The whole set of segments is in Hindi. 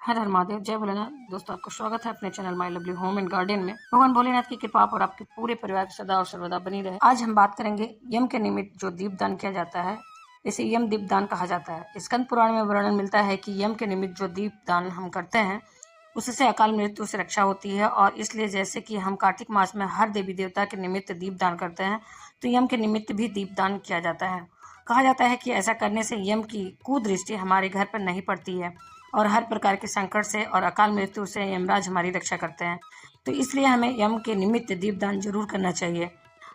हर हर महादेव, जय भोलेनाथ। दोस्तों, आपका स्वागत है अपने channel my lovely home and garden में। भगवान भोलेनाथ की कृपा आप और आपके पूरे परिवार की सदा और सर्वदा बनी रहे। आज हम बात करेंगे यम के निमित्त जो दीपदान किया जाता है, इसे यम दीपदान कहा जाता है। स्कंद पुराण में वर्णन मिलता है कि यम के निमित्त जो दीपदान हम करते हैं उससे अकाल मृत्यु से रक्षा होती है। और इसलिए जैसे कि हम कार्तिक मास में हर देवी देवता के निमित्त दीपदान करते हैं, तो यम के निमित्त भी दीपदान किया जाता है। कहा जाता है कि ऐसा करने से यम की कुदृष्टि हमारे घर पर नहीं पड़ती है और हर प्रकार के संकट से और अकाल मृत्यु से यमराज हमारी रक्षा करते हैं। तो इसलिए हमें यम के निमित्त दीपदान जरूर करना चाहिए।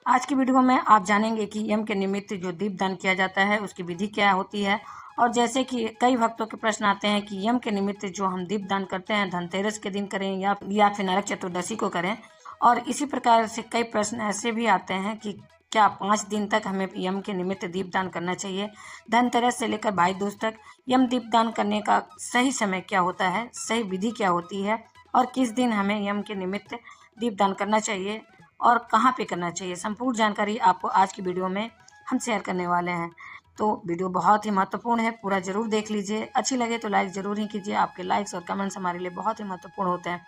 आज की वीडियो में आप जानेंगे कि यम के निमित्त जो दीपदान किया जाता है उसकी विधि क्या होती है। और जैसे कि कई भक्तों के प्रश्न आते हैं कि यम के निमित्त जो हम दीपदान करते हैं धनतेरस के दिन करें या फिर नरक चतुर्दशी को करें। और इसी प्रकार से कई प्रश्न ऐसे भी आते हैं कि क्या 5 दिन तक हमें यम के निमित्त दीपदान करना चाहिए। धनतेरस से लेकर भाई दूज तक यम दीपदान करने का सही समय क्या होता है, सही विधि क्या होती है और किस दिन हमें यम के निमित्त दीपदान करना चाहिए और कहाँ पे करना चाहिए, संपूर्ण जानकारी आपको आज की वीडियो में हम शेयर करने वाले हैं। तो वीडियो बहुत ही महत्वपूर्ण है, पूरा जरूर देख लीजिए। अच्छी लगे तो लाइक जरूर ही कीजिए, आपके लाइक्स और कमेंट्स हमारे लिए बहुत ही महत्वपूर्ण होते हैं।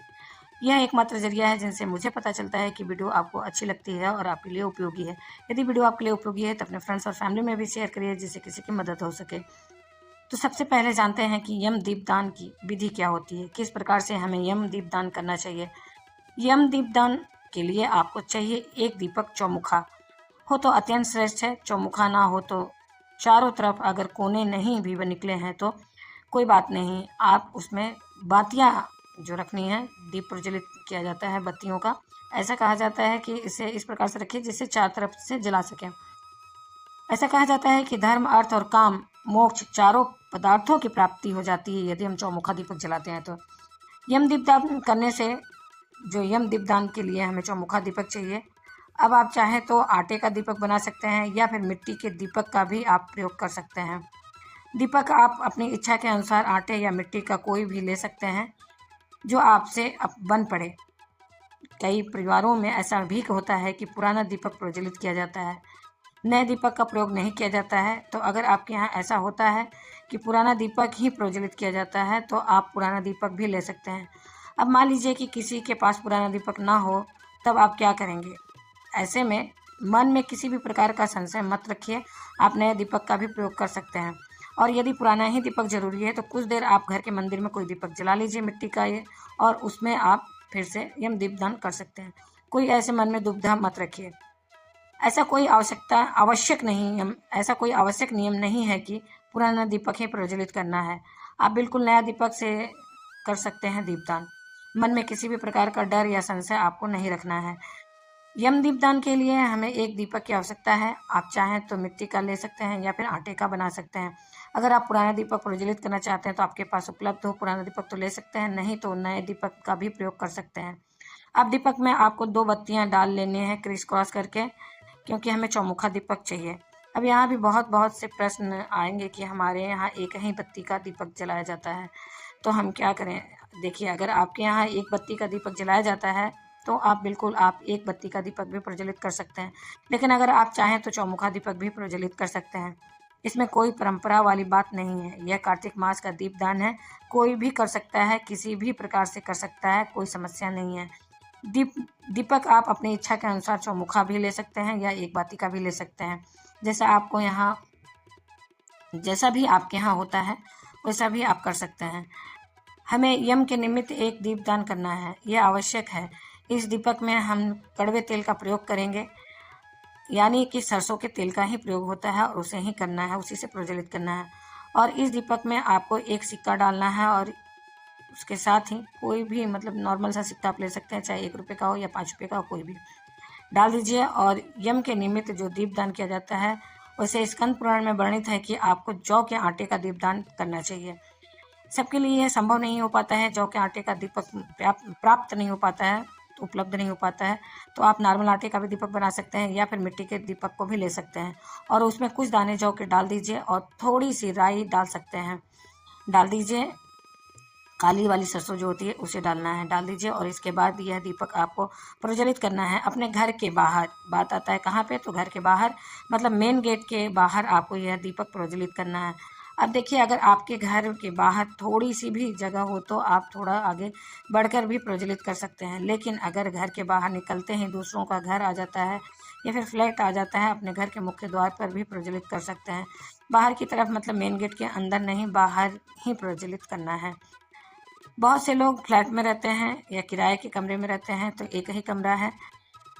यह एकमात्र जरिया है जिनसे मुझे पता चलता है कि वीडियो आपको अच्छी लगती है और आपके लिए उपयोगी है। यदि वीडियो आपके लिए उपयोगी है तो अपने फ्रेंड्स और फैमिली में भी शेयर करिए जिससे किसी की मदद हो सके। तो सबसे पहले जानते हैं कि यम दीपदान की विधि क्या होती है, किस प्रकार से हमें यम दीपदान करना चाहिए। यम दीपदान के लिए आपको चाहिए एक दीपक चौमुखा हो तो अत्यंत श्रेष्ठ है। चौमुखा ना हो तो चारों तरफ अगर कोने नहीं भी निकले हैं तो कोई बात नहीं, आप उसमें बातियां जो रखनी है, दीप प्रज्वलित किया जाता है बत्तियों का। ऐसा कहा जाता है कि इसे इस प्रकार से रखिए जिससे चार तरफ से जला सकें। ऐसा कहा जाता है कि धर्म, अर्थ और काम, मोक्ष चारों पदार्थों की प्राप्ति हो जाती है यदि हम चौमुखा दीपक जलाते हैं तो। यम दीपदान करने से जो यम दीपदान के लिए हमें चौमुखा दीपक चाहिए। अब आप चाहें तो आटे का दीपक बना सकते हैं या फिर मिट्टी के दीपक का भी आप प्रयोग कर सकते हैं। दीपक आप अपनी इच्छा के अनुसार आटे या मिट्टी का कोई भी ले सकते हैं जो आपसे बन पड़े। कई परिवारों में ऐसा भी होता है कि पुराना दीपक प्रज्वलित किया जाता है, नए दीपक का प्रयोग नहीं किया जाता है। तो अगर आपके यहाँ ऐसा होता है कि पुराना दीपक ही प्रज्वलित किया जाता है तो आप पुराना दीपक भी ले सकते हैं। अब मान लीजिए कि किसी के पास पुराना दीपक ना हो, तब आप क्या करेंगे। ऐसे में मन में किसी भी प्रकार का संशय मत रखिए, आप नए दीपक का भी प्रयोग कर सकते हैं। और यदि पुराना ही दीपक जरूरी है तो कुछ देर आप घर के मंदिर में कोई दीपक जला लीजिए मिट्टी का ये, और उसमें आप फिर से यम दीपदान कर सकते हैं। कोई ऐसे मन में दुविधा मत रखिए। ऐसा कोई आवश्यक नियम नहीं है कि पुराना दीपक ही प्रज्वलित करना है। आप बिल्कुल नया दीपक से कर सकते हैं दीपदान। मन में किसी भी प्रकार का डर या संशय आपको नहीं रखना है। यम दीपदान के लिए हमें एक दीपक की आवश्यकता है। आप चाहें तो मिट्टी का ले सकते हैं या फिर आटे का बना सकते हैं। अगर आप पुराना दीपक प्रज्वलित करना चाहते हैं तो आपके पास उपलब्ध हो पुराना दीपक तो ले सकते हैं, नहीं तो नए दीपक का भी प्रयोग कर सकते हैं। अब दीपक में आपको 2 बत्तियां डाल लेनी है क्रिस क्रॉस करके, क्योंकि हमें चौमुखा दीपक चाहिए। अब यहाँ भी बहुत से प्रश्न आएंगे कि हमारे यहाँ एक ही बत्ती का दीपक जलाया जाता है तो हम क्या करें। देखिए, अगर आपके यहाँ एक बत्ती का दीपक जलाया जाता है तो आप एक बत्ती का दीपक भी प्रज्वलित कर सकते हैं। लेकिन अगर आप चाहें तो चौमुखा दीपक भी प्रज्वलित कर सकते हैं। इसमें कोई परंपरा वाली बात नहीं है। यह कार्तिक मास का दीपदान है, कोई भी कर सकता है, किसी भी प्रकार से कर सकता है, कोई समस्या नहीं है। दीपक आप अपनी इच्छा के अनुसार चौमुखा भी ले सकते हैं या एक बाती का भी ले सकते हैं। जैसा भी आपके यहाँ होता है वैसा भी आप कर सकते हैं। हमें यम के निमित्त एक दीपदान करना है, यह आवश्यक है। इस दीपक में हम कड़वे तेल का प्रयोग करेंगे, यानी कि सरसों के तेल का ही प्रयोग होता है और उसे ही करना है, उसी से प्रज्वलित करना है। और इस दीपक में आपको एक सिक्का डालना है और उसके साथ ही कोई भी नॉर्मल सा सिक्का आप ले सकते हैं, चाहे 1 रुपये का हो या 5 रुपये का हो, कोई भी डाल दीजिए। और यम के निमित्त जो दीपदान किया जाता है वैसे स्कंद पुराण में वर्णित है कि आपको जौ के आटे का दीपदान करना चाहिए। सबके लिए यह संभव नहीं हो पाता है, जौ के आटे का दीपक प्राप्त नहीं हो पाता है, तो उपलब्ध नहीं हो पाता है, तो आप नॉर्मल आटे का भी दीपक बना सकते हैं या फिर मिट्टी के दीपक को भी ले सकते हैं। और उसमें कुछ दाने जौ के डाल दीजिए और थोड़ी सी राई डाल सकते हैं, डाल दीजिए। काली वाली सरसों जो होती है उसे डाल दीजिए। और इसके बाद यह दीपक आपको प्रज्वलित करना है अपने घर के बाहर। बात आता है कहाँ पे, तो घर के बाहर, मेन गेट के बाहर आपको यह दीपक प्रज्वलित करना है। अब देखिए, अगर आपके घर के बाहर थोड़ी सी भी जगह हो तो आप थोड़ा आगे बढ़कर भी प्रज्वलित कर सकते हैं, लेकिन अगर घर के बाहर निकलते ही दूसरों का घर आ जाता है या फिर फ्लैट आ जाता है, अपने घर के मुख्य द्वार पर भी प्रज्वलित कर सकते हैं। बाहर की तरफ मतलब मेन गेट के अंदर नहीं, बाहर ही प्रज्वलित करना है। बहुत से लोग फ्लैट में रहते हैं या किराए के कमरे में रहते हैं, तो एक ही कमरा है।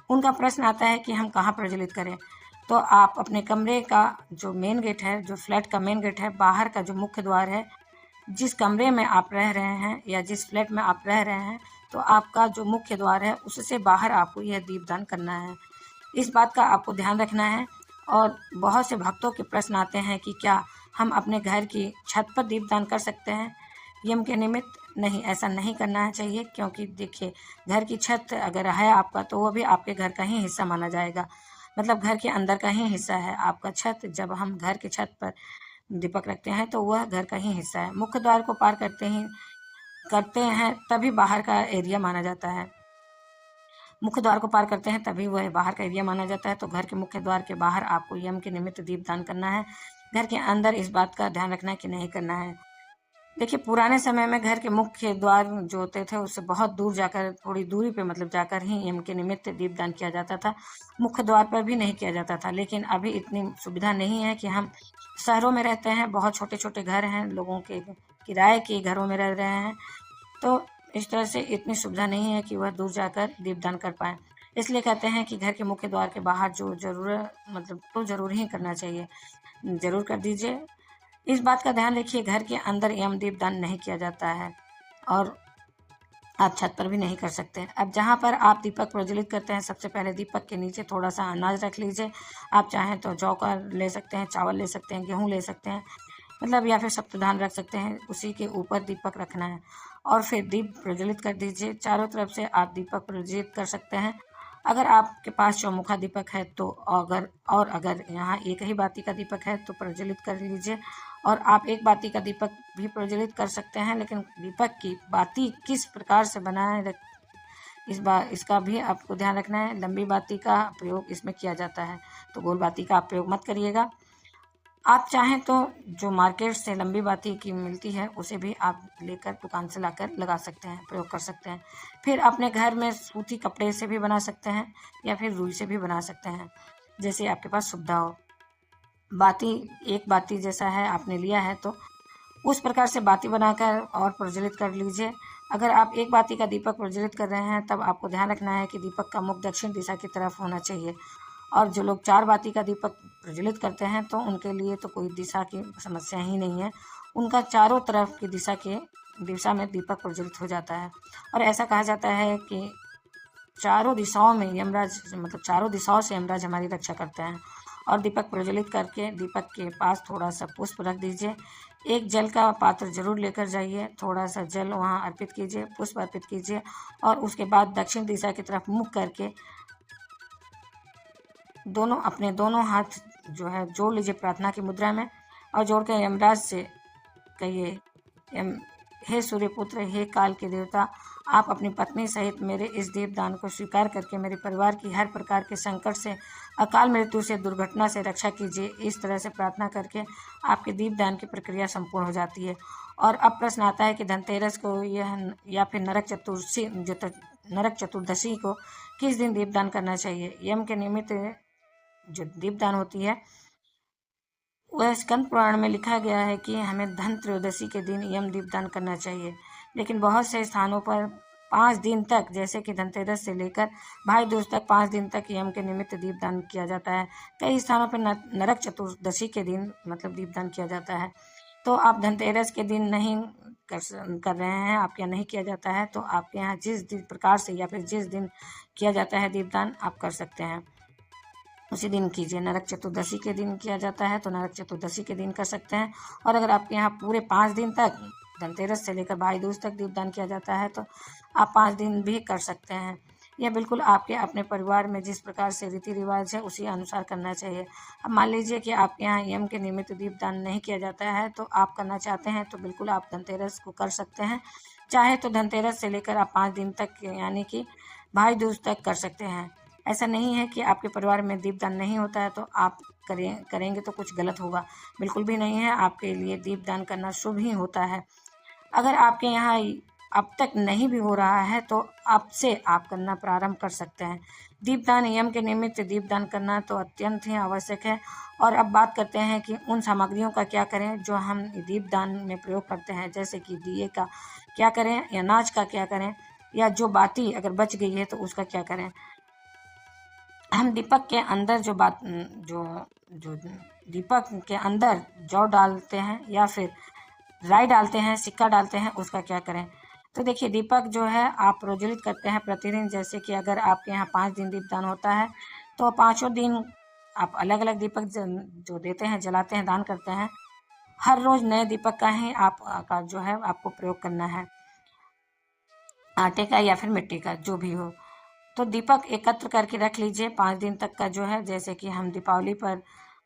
उनका प्रश्न आता है कि हम कहाँ प्रज्वलित करें। तो आप अपने कमरे का जो मेन गेट है, जो फ्लैट का मेन गेट है, बाहर का जो मुख्य द्वार है, जिस कमरे में आप रह रहे हैं या जिस फ्लैट में आप रह रहे हैं, तो आपका जो मुख्य द्वार है उससे बाहर आपको यह दीपदान करना है। इस बात का आपको ध्यान रखना है। और बहुत से भक्तों के प्रश्न आते हैं कि क्या हम अपने घर की छत पर दीपदान कर सकते हैं यम के निमित्त? नहीं, ऐसा नहीं करना चाहिए, क्योंकि देखिए, घर की छत अगर है आपका तो वो भी आपके घर का ही हिस्सा माना जाएगा, मतलब घर के अंदर का ही हिस्सा है आपका छत। जब हम घर की छत पर दीपक रखते हैं तो वह घर का ही हिस्सा है। मुख्य द्वार को पार करते हैं तभी बाहर का एरिया माना जाता है। मुख्य द्वार को पार करते हैं तभी वह बाहर का एरिया माना जाता है। तो घर के मुख्य द्वार के बाहर आपको यम के निमित्त दीपदान करना है। घर के अंदर इस बात का ध्यान रखना है कि नहीं करना है। देखिए, पुराने समय में घर के मुख्य द्वार जो होते थे उससे बहुत दूर जाकर, थोड़ी दूरी पे मतलब जाकर ही यम के निमित्त दीपदान किया जाता था। मुख्य द्वार पर भी नहीं किया जाता था। लेकिन अभी इतनी सुविधा नहीं है कि हम शहरों में रहते हैं, बहुत छोटे छोटे घर हैं, लोगों के किराए के घरों में रह रहे हैं, तो इस तरह से इतनी सुविधा नहीं है कि वह दूर जाकर दीपदान कर पाए। इसलिए कहते हैं कि घर के मुख्य द्वार के बाहर जो ज़रूरत मतलब तो ज़रूर ही करना चाहिए, ज़रूर कर दीजिए। इस बात का ध्यान रखिए, घर के अंदर यम दीपदान नहीं किया जाता है और आप छत पर भी नहीं कर सकते। अब जहाँ पर आप दीपक प्रज्वलित करते हैं, सबसे पहले दीपक के नीचे थोड़ा सा अनाज रख लीजिए। आप चाहें तो जौ का ले सकते हैं, चावल ले सकते हैं, गेहूँ ले सकते हैं, मतलब या फिर सप्तधान रख सकते हैं। उसी के ऊपर दीपक रखना है और फिर दीप प्रज्वलित कर दीजिए। चारों तरफ से आप दीपक प्रज्वलित कर सकते हैं। अगर आपके पास चौमुखा दीपक है तो अगर यहाँ एक ही बाती का दीपक है तो प्रज्वलित कर लीजिए। और आप एक बाती का दीपक भी प्रज्वलित कर सकते हैं, लेकिन दीपक की बाती किस प्रकार से बनाएं इसका भी आपको ध्यान रखना है। लंबी बाती का प्रयोग इसमें किया जाता है, तो गोल बाती का आप प्रयोग मत करिएगा। आप चाहें तो जो मार्केट से लंबी बाती की मिलती है उसे भी आप लेकर दुकान से लाकर लगा सकते हैं, प्रयोग कर सकते हैं। फिर अपने घर में सूती कपड़े से भी बना सकते हैं या फिर रुई से भी बना सकते हैं, जैसे आपके पास सुविधा हो। बाती एक बाती जैसा है आपने लिया है तो उस प्रकार से बाती बनाकर और प्रज्वलित कर लीजिए। अगर आप एक बाती का दीपक प्रज्वलित कर रहे हैं तब आपको ध्यान रखना है कि दीपक का मुख दक्षिण दिशा की तरफ होना चाहिए। और जो लोग 4 बाती का दीपक प्रज्वलित करते हैं तो उनके लिए तो कोई दिशा की समस्या ही नहीं है, उनका चारों तरफ की दिशा में दीपक प्रज्वलित हो जाता है। और ऐसा कहा जाता है कि चारों दिशाओं में यमराज मतलब चारों दिशाओं से यमराज हमारी रक्षा करते हैं। और दीपक प्रज्वलित करके दीपक के पास थोड़ा सा पुष्प रख दीजिए। एक जल का पात्र जरूर लेकर जाइए, थोड़ा सा जल वहाँ अर्पित कीजिए, पुष्प अर्पित कीजिए और उसके बाद दक्षिण दिशा की तरफ मुख करके अपने दोनों हाथ जो है जोड़ लीजिए प्रार्थना की मुद्रा में। और जोड़ के यमराज से कहिए, हे सूर्यपुत्र, हे काल के देवता, आप अपनी पत्नी सहित मेरे इस दीपदान को स्वीकार करके मेरे परिवार की हर प्रकार के संकट से, अकाल मृत्यु से, दुर्घटना से रक्षा कीजिए। इस तरह से प्रार्थना करके आपके दीपदान की प्रक्रिया संपूर्ण हो जाती है। और अब प्रश्न आता है कि धनतेरस को या फिर नरक चतुर्दशी को किस दिन दीपदान करना चाहिए। यम के निमित्त जो दीपदान होती है वह स्कंद पुराण में लिखा गया है कि हमें धन त्रयोदशी के दिन यम दीपदान करना चाहिए। लेकिन बहुत से स्थानों पर 5 दिन तक, जैसे कि धनतेरस से लेकर भाई दूज तक 5 दिन तक यम के निमित्त दीपदान किया जाता है। कई स्थानों पर नरक चतुर्दशी के दिन मतलब दीपदान किया जाता है। तो आप धनतेरस के दिन नहीं कर रहे हैं, आपके यहाँ नहीं किया जाता है, तो आपके यहाँ जिस प्रकार से या फिर जिस दिन किया जाता है दीपदान आप कर सकते हैं, उसी दिन कीजिए। नरक चतुर्दशी के दिन किया जाता है तो नरक चतुर्दशी के दिन कर सकते हैं। और अगर आपके यहाँ पूरे 5 दिन तक, धनतेरस से लेकर भाई दूज तक दीपदान किया जाता है तो आप 5 दिन भी कर सकते हैं। यह बिल्कुल आपके अपने परिवार में जिस प्रकार से रीति रिवाज है उसी अनुसार करना चाहिए। अब मान लीजिए कि आपके यहाँ यम के निमित्त दीपदान नहीं किया जाता है तो आप करना चाहते हैं तो बिल्कुल आप धनतेरस को कर सकते हैं। चाहे तो धनतेरस से लेकर आप 5 दिन तक यानी कि भाई दूज तक कर सकते हैं। ऐसा नहीं है कि आपके परिवार में दीपदान नहीं होता है तो आप करेंगे तो कुछ गलत होगा, बिल्कुल भी नहीं है। आपके लिए दीपदान करना शुभ ही होता है। अगर आपके यहाँ अब तक नहीं भी हो रहा है तो अब से आप करना प्रारंभ कर सकते हैं। दीपदान यम के निमित्त दीपदान करना तो अत्यंत ही आवश्यक है। और अब बात करते हैं कि उन सामग्रियों का क्या करें जो हम दीपदान में प्रयोग करते हैं, जैसे कि दिए का क्या करें या अनाज का क्या करें, या जो बाती अगर बच गई है तो उसका क्या करें। हम दीपक के अंदर जो दीपक के अंदर जौ डालते हैं या फिर राई डालते हैं, सिक्का डालते हैं, उसका क्या करें। तो देखिए, दीपक जो है आप प्रज्वलित करते हैं प्रतिदिन। जैसे कि अगर आपके यहाँ 5 दिन दीपदान होता है तो 5 दिन आप अलग अलग दीपक जो देते हैं, जलाते हैं, दान करते हैं। हर रोज नए दीपक का ही का जो है आपको प्रयोग करना है, आटे का या फिर मिट्टी का, जो भी हो। तो दीपक एकत्र करके रख लीजिए 5 दिन तक का जो है। जैसे कि हम दीपावली पर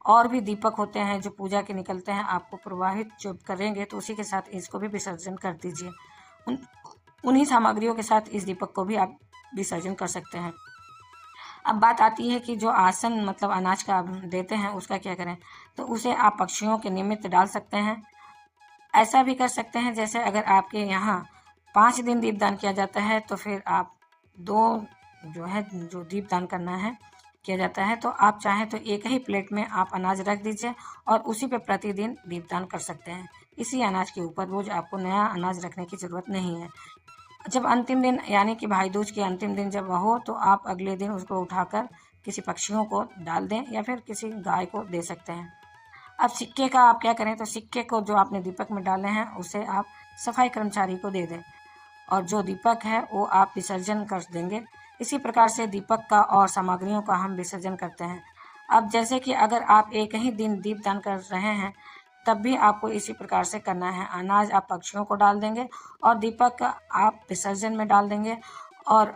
और भी दीपक होते हैं जो पूजा के निकलते हैं, आपको प्रवाहित जो करेंगे तो उसी के साथ इसको भी विसर्जन कर दीजिए। उन्हीं सामग्रियों के साथ इस दीपक को भी आप विसर्जन कर सकते हैं। अब बात आती है कि जो आसन मतलब अनाज का देते हैं उसका क्या करें। तो उसे आप पक्षियों के निमित्त डाल सकते हैं। ऐसा भी कर सकते हैं, जैसे अगर आपके यहाँ 5 दिन दीपदान किया जाता है तो फिर आप 2 जो दीपदान करना है किया जाता है, तो आप चाहें तो एक ही प्लेट में आप अनाज रख दीजिए और उसी पे प्रतिदिन दीपदान कर सकते हैं। इसी अनाज के ऊपर रोज आपको नया अनाज रखने की ज़रूरत नहीं है। जब अंतिम दिन यानी कि भाई दूज के अंतिम दिन जब हो तो आप अगले दिन उसको उठाकर किसी पक्षियों को डाल दें या फिर किसी गाय को दे सकते हैं। अब सिक्के का आप क्या करें, तो सिक्के को जो आपने दीपक में डाले हैं उसे आप सफाई कर्मचारी को दे दें और जो दीपक है वो आप विसर्जन कर देंगे। इसी प्रकार से दीपक का और सामग्रियों का हम विसर्जन करते हैं। अब जैसे कि अगर आप एक ही दिन दीपदान कर रहे हैं तब भी आपको इसी प्रकार से करना है। अनाज आप पक्षियों को डाल देंगे और दीपक आप विसर्जन में डाल देंगे। और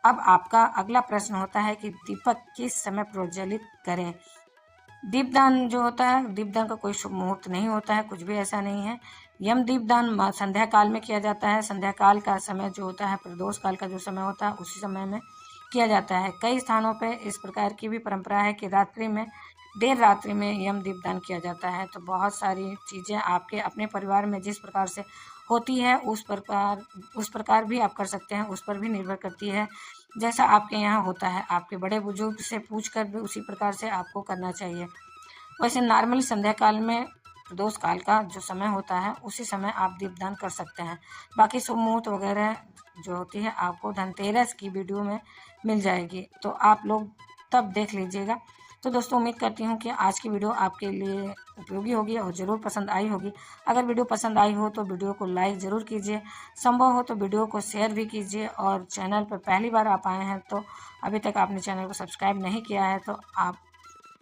अब आपका अगला प्रश्न होता है कि दीपक किस समय प्रज्वलित करें। दीपदान जो होता है, दीपदान का कोई शुभ मुहूर्त नहीं होता है, कुछ भी ऐसा नहीं है। यम दीपदान संध्या काल में किया जाता है। संध्या काल का समय जो होता है, प्रदोष काल का जो समय होता है, उसी समय में किया जाता है। कई स्थानों पे इस प्रकार की भी परंपरा है कि देर रात्रि में यम दीपदान किया जाता है। तो बहुत सारी चीज़ें आपके अपने परिवार में जिस प्रकार से होती है उस प्रकार भी आप कर सकते हैं, उस पर भी निर्भर करती है। जैसा आपके यहाँ होता है, आपके बड़े बुजुर्ग से पूछकर भी उसी प्रकार से आपको करना चाहिए। वैसे नॉर्मली संध्या काल में प्रदोष काल का जो समय होता है उसी समय आप दीपदान कर सकते हैं। बाकी शुभ मुहूर्त वगैरह जो होती है आपको धनतेरस की वीडियो में मिल जाएगी, तो आप लोग तब देख लीजिएगा। तो दोस्तों, उम्मीद करती हूँ कि आज की वीडियो आपके लिए उपयोगी होगी और ज़रूर पसंद आई होगी। अगर वीडियो पसंद आई हो तो वीडियो को लाइक ज़रूर कीजिए, संभव हो तो वीडियो को शेयर भी कीजिए। और चैनल पर पहली बार आप आए हैं तो अभी तक आपने चैनल को सब्सक्राइब नहीं किया है तो आप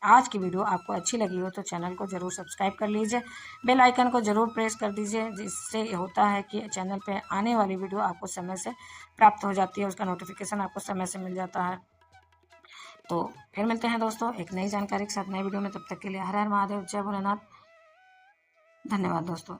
आज की वीडियो आपको अच्छी लगी हो तो चैनल को ज़रूर सब्सक्राइब कर लीजिए, बेल आइकन को ज़रूर प्रेस कर दीजिए, जिससे होता है कि चैनल पे आने वाली वीडियो आपको समय से प्राप्त हो जाती है, उसका नोटिफिकेशन आपको समय से मिल जाता है। तो फिर मिलते हैं दोस्तों एक नई जानकारी के साथ नई वीडियो में। तब तक के लिए हर हर महादेव, जय भोलेनाथ। धन्यवाद दोस्तों।